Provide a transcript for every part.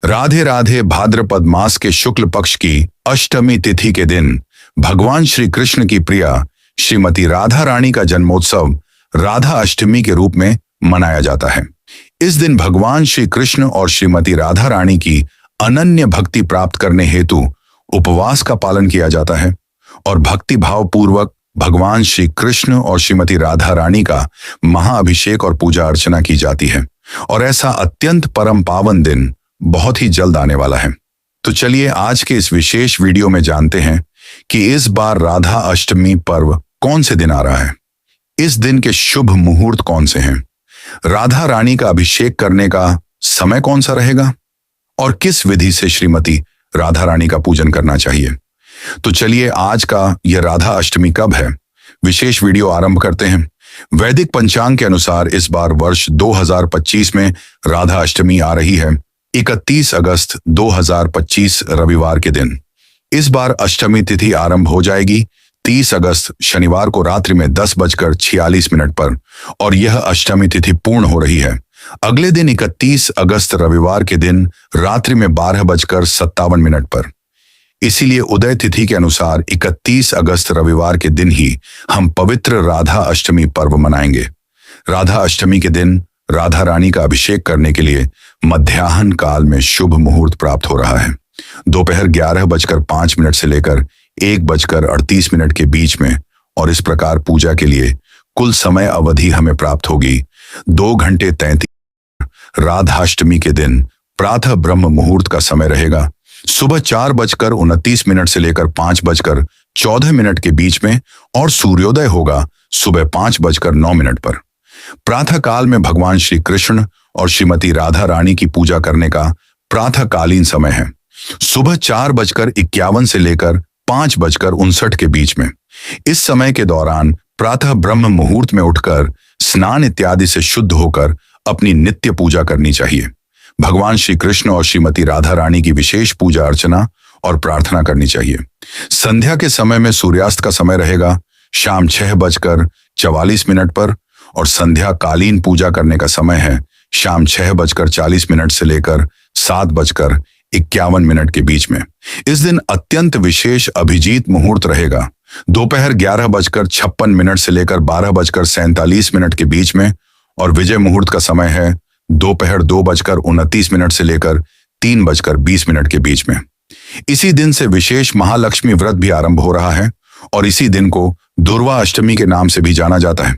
राधे राधे। भाद्रपद मास के शुक्ल पक्ष की अष्टमी तिथि के दिन भगवान श्री कृष्ण की प्रिया श्रीमती राधा रानी का जन्मोत्सव राधा अष्टमी के रूप में मनाया जाता है। इस दिन भगवान श्री कृष्ण और श्रीमती राधा रानी की अनन्य भक्ति प्राप्त करने हेतु उपवास का पालन किया जाता है और भक्ति भाव पूर्वक भगवान श्री कृष्ण और श्रीमती राधा रानी का महाअभिषेक और पूजा अर्चना की जाती है। और ऐसा अत्यंत परम पावन दिन बहुत ही जल्द आने वाला है। तो चलिए आज के इस विशेष वीडियो में जानते हैं कि इस बार राधा अष्टमी पर्व कौन से दिन आ रहा है, इस दिन के शुभ मुहूर्त कौन से हैं, राधा रानी का अभिषेक करने का समय कौन सा रहेगा और किस विधि से श्रीमती राधा रानी का पूजन करना चाहिए। तो चलिए आज का यह राधा अष्टमी कब है, विशेष वीडियो आरंभ करते हैं। वैदिक पंचांग के अनुसार इस बार वर्ष 2025 में राधा अष्टमी आ रही है 31 अगस्त 2025 रविवार के दिन। इस बार अष्टमी तिथि आरंभ हो जाएगी 30 अगस्त शनिवार को रात्रि में 10:46 पर और यह अष्टमी तिथि पूर्ण हो रही है अगले दिन 31 अगस्त रविवार के दिन रात्रि में 12:57 पर। इसीलिए उदय तिथि के अनुसार 31 अगस्त रविवार के दिन ही हम पवित्र राधा अष्टमी पर्व मनाएंगे। राधा अष्टमी के दिन राधा रानी का अभिषेक करने के लिए मध्याह्न काल में शुभ मुहूर्त प्राप्त हो रहा है। दोपहर 11:05 से लेकर 1:38 के बीच में, और इस प्रकार पूजा के लिए कुल समय अवधि हमें प्राप्त होगी 2 घंटे 33। राधाष्टमी के दिन प्रातः ब्रह्म मुहूर्त का समय रहेगा सुबह 4:29 से लेकर 5:14 के बीच में, और सूर्योदय होगा सुबह 5:09 पर। प्रातः काल में भगवान श्री कृष्ण और श्रीमती राधा रानी की पूजा करने का प्रातःकालीन समय है सुबह 4:51 से लेकर 5:59 के बीच में। इस समय के दौरान प्रातः ब्रह्म मुहूर्त में उठकर स्नान इत्यादि से शुद्ध होकर अपनी नित्य पूजा करनी चाहिए। भगवान श्री कृष्ण और श्रीमती राधा रानी की विशेष पूजा अर्चना और प्रार्थना करनी चाहिए। संध्या के समय में सूर्यास्त का समय रहेगा शाम 6:44 पर, और संध्या कालीन पूजा करने का समय है शाम 6:40 से लेकर 7:51 के बीच में। इस दिन अत्यंत विशेष अभिजीत मुहूर्त रहेगा दोपहर 11:56 से लेकर 12:47 के बीच में, और विजय मुहूर्त का समय है दोपहर 2:29 से लेकर 3:20 के बीच में। इसी दिन से विशेष महालक्ष्मी व्रत भी आरंभ हो रहा है और इसी दिन को दुर्वा अष्टमी के नाम से भी जाना जाता है।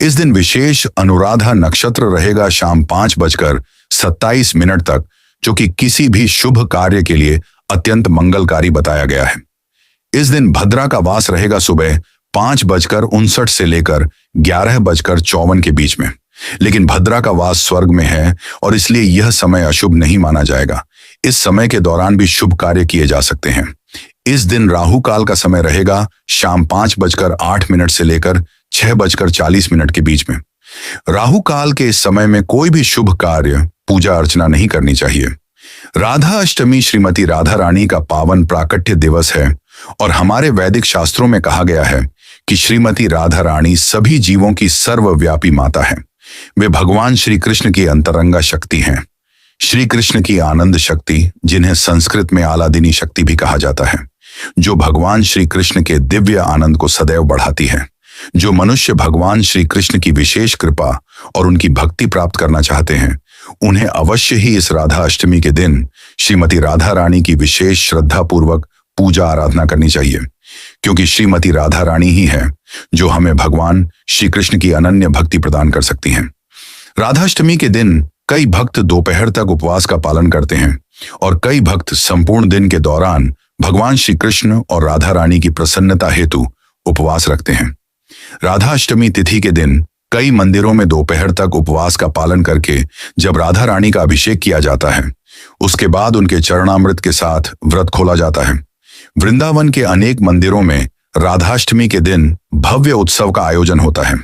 इस दिन विशेष अनुराधा नक्षत्र रहेगा शाम 5:27 तक, जो कि किसी भी शुभ कार्य के लिए अत्यंत मंगलकारी बताया गया है। इस दिन भद्रा का वास रहेगा सुबह 5:59 से लेकर 11:54 के बीच में, लेकिन भद्रा का वास स्वर्ग में है और इसलिए यह समय अशुभ नहीं माना जाएगा। इस समय के दौरान भी शुभ कार्य किए जा सकते हैं। इस दिन राहु काल का समय रहेगा शाम 5:08 से लेकर 6:40 के बीच में। राहु काल के इस समय में कोई भी शुभ कार्य पूजा अर्चना नहीं करनी चाहिए। राधा अष्टमी श्रीमती राधा रानी का पावन प्राकट्य दिवस है और हमारे वैदिक शास्त्रों में कहा गया है कि श्रीमती राधा रानी सभी जीवों की सर्वव्यापी माता है। वे भगवान श्री कृष्ण की अंतरंगा शक्ति हैं। श्री कृष्ण की आनंद शक्ति, जिन्हें संस्कृत में आलादिनी शक्ति भी कहा जाता है, जो भगवान श्री कृष्ण के दिव्य आनंद को सदैव बढ़ाती है। जो मनुष्य भगवान श्री कृष्ण की विशेष कृपा और उनकी भक्ति प्राप्त करना चाहते हैं, उन्हें अवश्य ही इस राधा अष्टमी के दिन श्रीमती राधा रानी की विशेष श्रद्धा पूर्वक पूजा आराधना करनी चाहिए, क्योंकि श्रीमती राधा रानी ही है जो हमें भगवान श्री कृष्ण की अनन्य भक्ति प्रदान कर सकती हैं। राधाष्टमी के दिन कई भक्त दोपहर तक उपवास का पालन करते हैं और कई भक्त संपूर्ण दिन के दौरान भगवान श्री कृष्ण और राधा रानी की प्रसन्नता हेतु उपवास रखते हैं। राधाष्टमी तिथि के दिन कई मंदिरों में दोपहर तक उपवास का पालन करके जब राधा रानी का अभिषेक किया जाता है, उसके बाद उनके चरणामृत के साथ व्रत खोला जाता है। वृंदावन के अनेक मंदिरों में राधाष्टमी के दिन भव्य उत्सव का आयोजन होता है।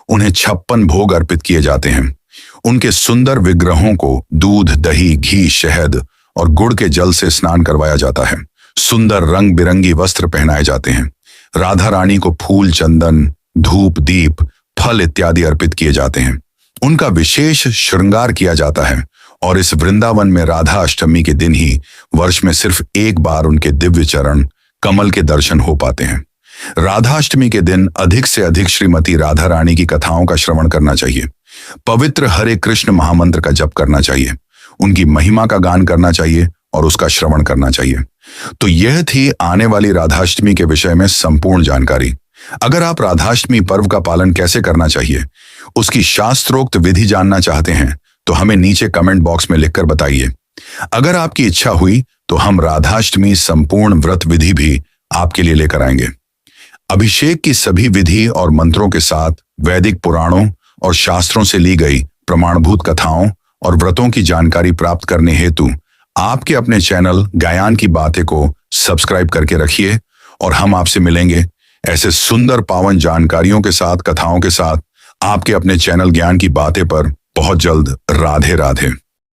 उन्हें 56 भोग अर्पित किए जाते हैं। उनके सुंदर विग्रहों को दूध, दही, घी, शहद और गुड़ के जल से स्नान करवाया जाता है। सुंदर रंग बिरंगी वस्त्र पहनाए जाते हैं। राधा रानी को फूल, चंदन, धूप, दीप, फल इत्यादि अर्पित किए जाते हैं। उनका विशेष श्रृंगार किया जाता है और इस वृंदावन में राधा अष्टमी के दिन ही वर्ष में सिर्फ एक बार उनके दिव्य चरण कमल के दर्शन हो पाते हैं। राधा अष्टमी के दिन अधिक से अधिक श्रीमती राधा रानी की कथाओं का श्रवण करना चाहिए। पवित्र हरे कृष्ण महामंत्र का जप करना चाहिए, उनकी महिमा का गान करना चाहिए और उसका श्रवण करना चाहिए। तो यह थी आने वाली राधाष्टमी के विषय में संपूर्ण जानकारी। अगर आप राधाष्टमी पर्व का पालन कैसे करना चाहिए, उसकी शास्त्रोक्त विधि जानना चाहते हैं तो हमें नीचे कमेंट बॉक्स में लिखकर बताइए। अगर आपकी इच्छा हुई तो हम राधाष्टमी संपूर्ण व्रत विधि भी आपके लिए लेकर आएंगे। अभिषेक की सभी विधि और मंत्रों के साथ वैदिक पुराणों और शास्त्रों से ली गई प्रमाणभूत कथाओं और व्रतों की जानकारी प्राप्त करने हेतु आपके अपने चैनल गायन की बातें को सब्सक्राइब करके रखिए और हम आपसे मिलेंगे ऐसे सुंदर पावन जानकारियों के साथ, कथाओं के साथ आपके अपने चैनल ज्ञान की बातें पर बहुत जल्द। राधे राधे।